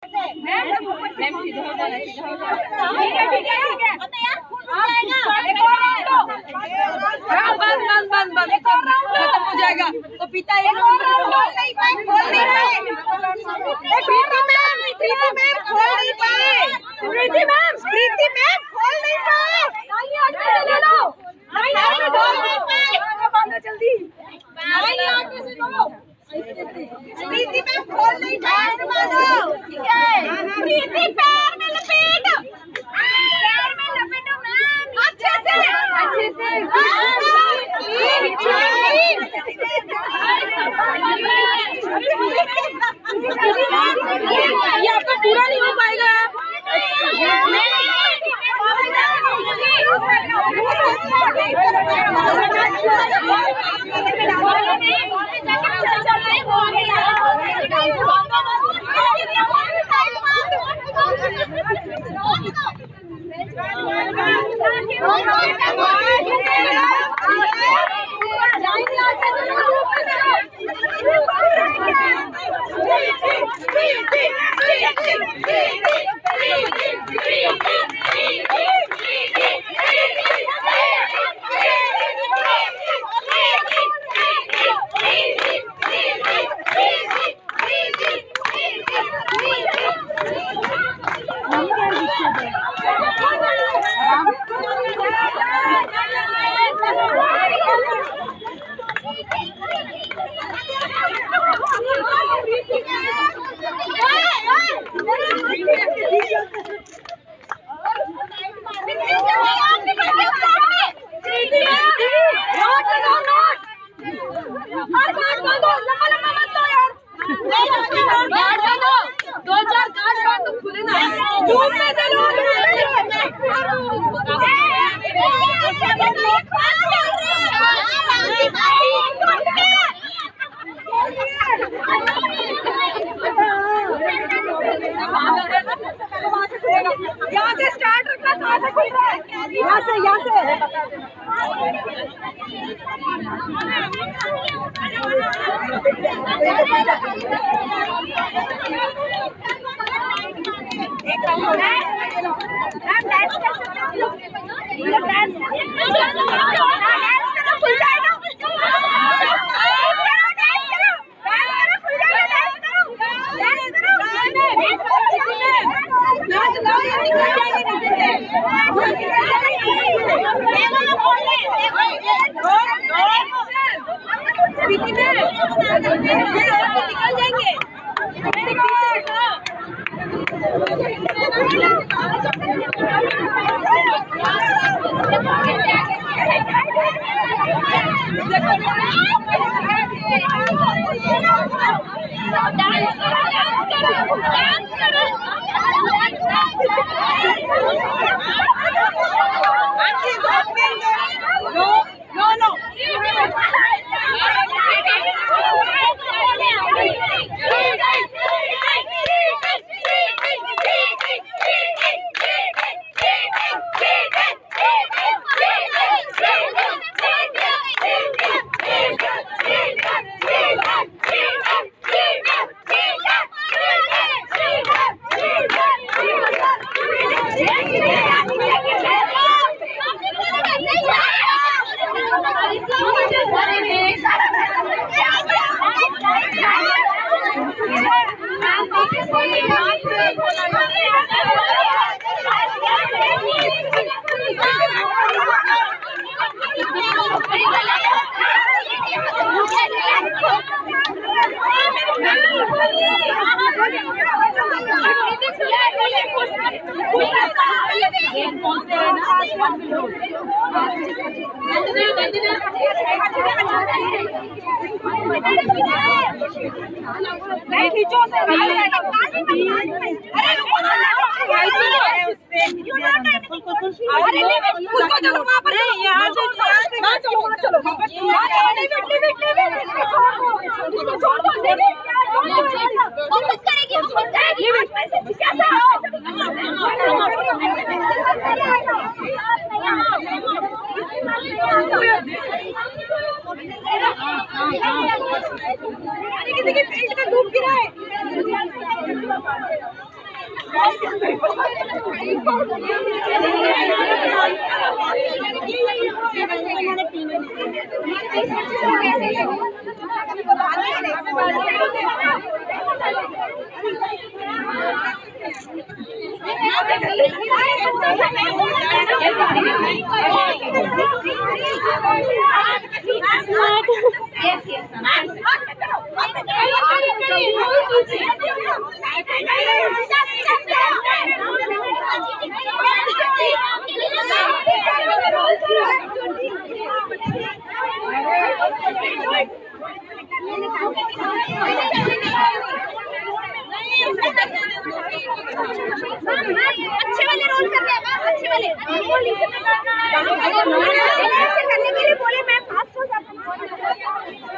बंद खत्म हो जाएगा तो पिता जल्दी प्रीति में खोल नहीं ठीक है। प्रीति पैर में लपेटो मैम अच्छे से ये आपका पूरा नहीं हो पाएगा। यहाँ से स्टार्ट रखना, कहाँ से खुल रहा है? यहाँ से निकल जाएंगे। नहीं खींचो से उसको चलो वहाँ पर यहाँ से चलो छोड़ दो किसी के पेट का डूब गिरा है। अच्छे वाले रोल कर रहे हैं, अच्छे वाले ऐसे करने के लिए बोले मैं पास हो जाता हूँ।